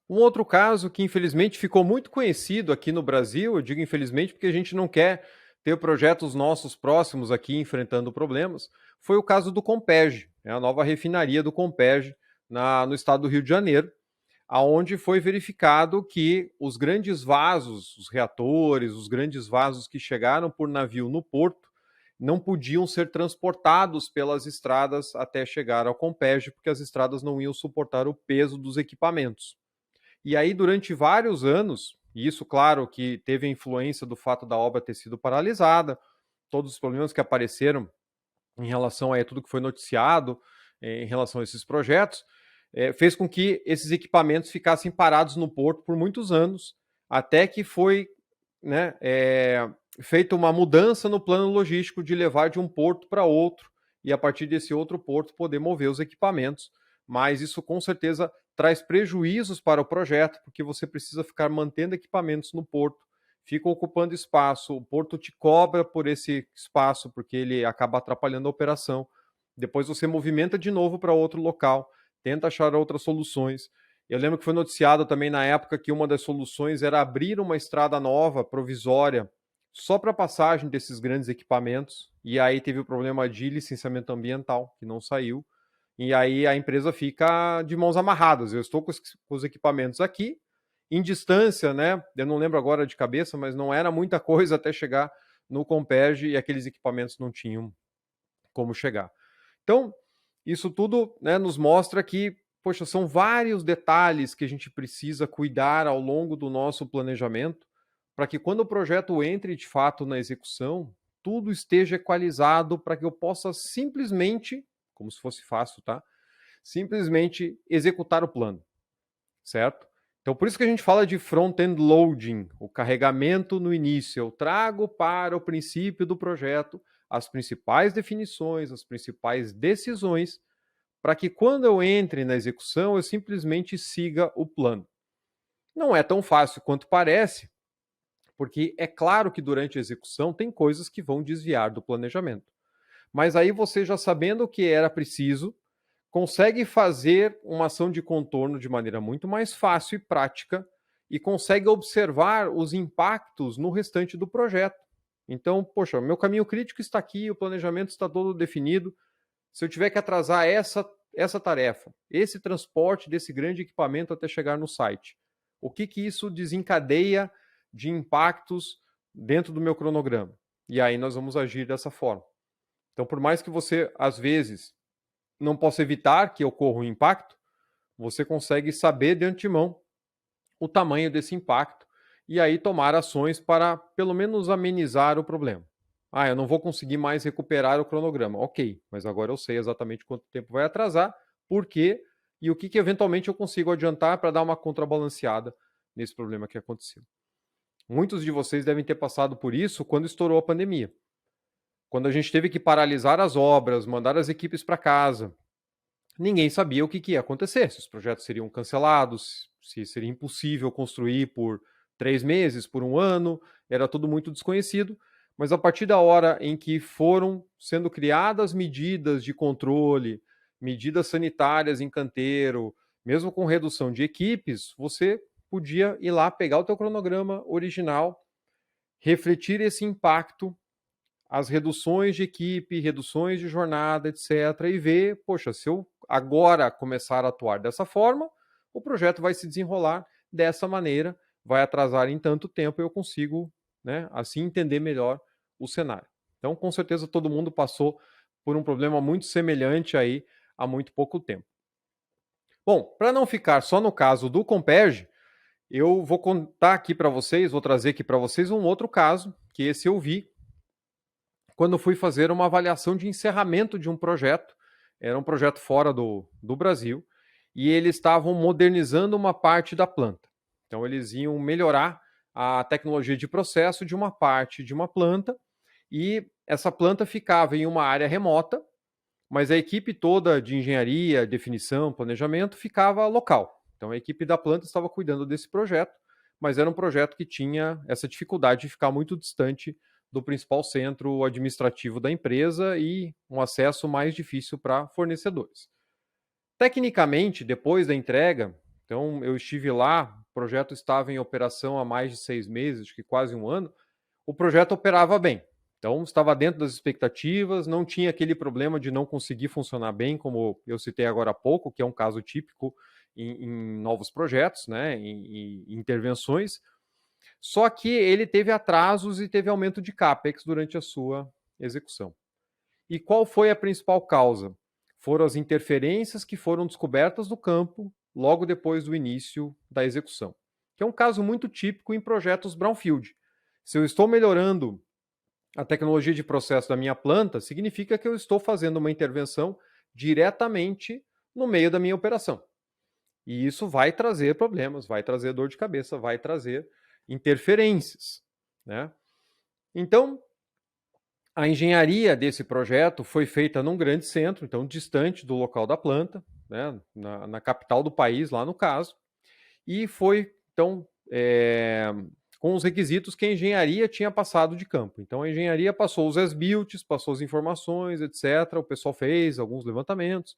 Um outro caso que infelizmente ficou muito conhecido aqui no Brasil, eu digo infelizmente porque a gente não quer ter projetos nossos próximos aqui enfrentando problemas, foi o caso do Compeg, a nova refinaria do Compeg no estado do Rio de Janeiro, aonde foi verificado que os grandes vasos, os reatores, os grandes vasos que chegaram por navio no porto, não podiam ser transportados pelas estradas até chegar ao Compeg, porque as estradas não iam suportar o peso dos equipamentos. E aí, durante vários anos, e isso, claro, que teve a influência do fato da obra ter sido paralisada, todos os problemas que apareceram em relação a tudo que foi noticiado em relação a esses projetos, fez com que esses equipamentos ficassem parados no porto por muitos anos, até que foi, né, feita uma mudança no plano logístico de levar de um porto para outro e a partir desse outro porto poder mover os equipamentos. Mas isso com certeza traz prejuízos para o projeto, porque você precisa ficar mantendo equipamentos no porto, fica ocupando espaço, o porto te cobra por esse espaço, porque ele acaba atrapalhando a operação. Depois você movimenta de novo para outro local, tenta achar outras soluções. Eu lembro que foi noticiado também na época que uma das soluções era abrir uma estrada nova, provisória, só para passagem desses grandes equipamentos, e aí teve o problema de licenciamento ambiental, que não saiu, e aí a empresa fica de mãos amarradas. Eu estou com os equipamentos aqui, em distância, né? Eu não lembro agora de cabeça, mas não era muita coisa até chegar no Compeg e aqueles equipamentos não tinham como chegar. Então, isso tudo, né, nos mostra que, poxa, são vários detalhes que a gente precisa cuidar ao longo do nosso planejamento para que quando o projeto entre de fato na execução, tudo esteja equalizado para que eu possa simplesmente, como se fosse fácil, tá? Simplesmente executar o plano, certo? Então, por isso que a gente fala de front-end loading, o carregamento no início. Eu trago para o princípio do projeto as principais definições, as principais decisões, para que quando eu entre na execução, eu simplesmente siga o plano. Não é tão fácil quanto parece, porque é claro que durante a execução tem coisas que vão desviar do planejamento. Mas aí você já sabendo o que era preciso, consegue fazer uma ação de contorno de maneira muito mais fácil e prática e consegue observar os impactos no restante do projeto. Então, poxa, meu caminho crítico está aqui, o planejamento está todo definido. Se eu tiver que atrasar essa tarefa, esse transporte desse grande equipamento até chegar no site, o que isso desencadeia de impactos dentro do meu cronograma? E aí nós vamos agir dessa forma. Então, por mais que você, às vezes, não possa evitar que ocorra um impacto, você consegue saber de antemão o tamanho desse impacto e aí tomar ações para, pelo menos, amenizar o problema. Ah, eu não vou conseguir mais recuperar o cronograma. Ok, mas agora eu sei exatamente quanto tempo vai atrasar, por quê e o que eventualmente eu consigo adiantar para dar uma contrabalanceada nesse problema que aconteceu. Muitos de vocês devem ter passado por isso quando estourou a pandemia. Quando a gente teve que paralisar as obras, mandar as equipes para casa, ninguém sabia o que ia acontecer, se os projetos seriam cancelados, se seria impossível construir por 3 meses, por um ano, era tudo muito desconhecido. Mas a partir da hora em que foram sendo criadas medidas de controle, medidas sanitárias em canteiro, mesmo com redução de equipes, você podia ir lá pegar o teu cronograma original, refletir esse impacto, as reduções de equipe, reduções de jornada, etc. E ver, poxa, se eu agora começar a atuar dessa forma, o projeto vai se desenrolar dessa maneira, vai atrasar em tanto tempo e eu consigo, né, assim entender melhor o cenário. Então, com certeza, todo mundo passou por um problema muito semelhante aí há muito pouco tempo. Bom, para não ficar só no caso do Compeg, eu vou contar aqui para vocês, vou trazer aqui para vocês um outro caso, que esse eu vi quando fui fazer uma avaliação de encerramento de um projeto. Era um projeto fora do Brasil, e eles estavam modernizando uma parte da planta. Então, eles iam melhorar a tecnologia de processo de uma parte de uma planta, e essa planta ficava em uma área remota, mas a equipe toda de engenharia, definição, planejamento ficava local. Então, a equipe da planta estava cuidando desse projeto, mas era um projeto que tinha essa dificuldade de ficar muito distante do principal centro administrativo da empresa e um acesso mais difícil para fornecedores. Tecnicamente, depois da entrega, Então, eu estive lá, o projeto estava em operação há mais de 6 meses, acho que quase um ano. O projeto operava bem. Então, estava dentro das expectativas, não tinha aquele problema de não conseguir funcionar bem, como eu citei agora há pouco, que é um caso típico em novos projetos, né, em intervenções. Só que ele teve atrasos e teve aumento de CAPEX durante a sua execução. E qual foi a principal causa? Foram as interferências que foram descobertas no campo logo depois do início da execução, que é um caso muito típico em projetos brownfield. Se eu estou melhorando a tecnologia de processo da minha planta, significa que eu estou fazendo uma intervenção diretamente no meio da minha operação. E isso vai trazer problemas, vai trazer dor de cabeça, vai trazer interferências, né? Então, a engenharia desse projeto foi feita num grande centro, então distante do local da planta, né, na capital do país, lá no caso, e foi, então, com os requisitos que a engenharia tinha passado de campo. Então, a engenharia passou os as-builts, passou as informações, etc. O pessoal fez alguns levantamentos,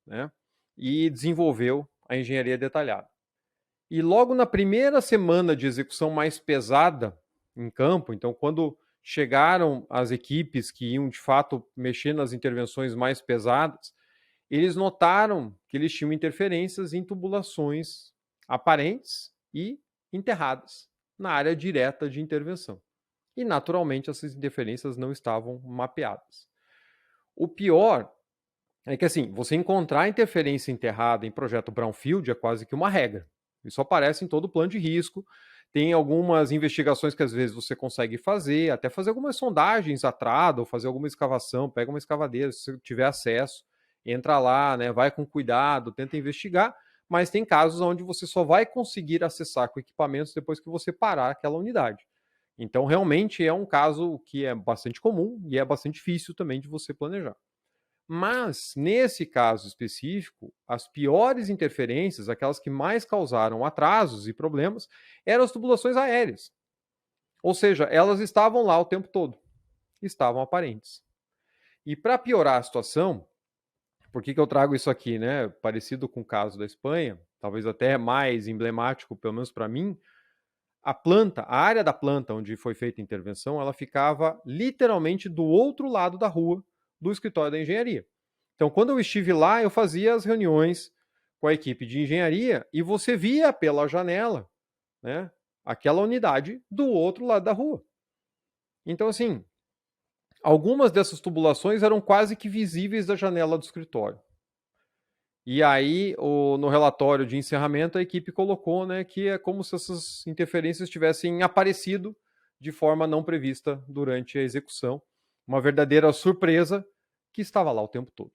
né, e desenvolveu a engenharia detalhada. E logo na primeira semana de execução mais pesada em campo, então, quando chegaram as equipes que iam de fato mexer nas intervenções mais pesadas, eles notaram que eles tinham interferências em tubulações aparentes e enterradas na área direta de intervenção. E naturalmente essas interferências não estavam mapeadas. O pior é que assim, você encontrar interferência enterrada em projeto brownfield é quase que uma regra. Isso aparece em todo o plano de risco. Tem algumas investigações que às vezes você consegue fazer, até fazer algumas sondagens à trada, ou fazer alguma escavação, pega uma escavadeira, se você tiver acesso, entra lá, né, vai com cuidado, tenta investigar, mas tem casos onde você só vai conseguir acessar com equipamentos depois que você parar aquela unidade. Então, realmente é um caso que é bastante comum e é bastante difícil também de você planejar. Mas, nesse caso específico, as piores interferências, aquelas que mais causaram atrasos e problemas, eram as tubulações aéreas. Ou seja, elas estavam lá o tempo todo, estavam aparentes. E para piorar a situação, por que eu trago isso aqui, né? Parecido com o caso da Espanha, talvez até mais emblemático, pelo menos para mim, a planta, a área da planta onde foi feita a intervenção, ela ficava literalmente do outro lado da rua do escritório da engenharia. Então, quando eu estive lá, eu fazia as reuniões com a equipe de engenharia e você via pela janela, né, aquela unidade do outro lado da rua. Então, assim, algumas dessas tubulações eram quase que visíveis da janela do escritório. E aí, no relatório de encerramento, a equipe colocou, né, que é como se essas interferências tivessem aparecido de forma não prevista durante a execução. Uma verdadeira surpresa que estava lá o tempo todo.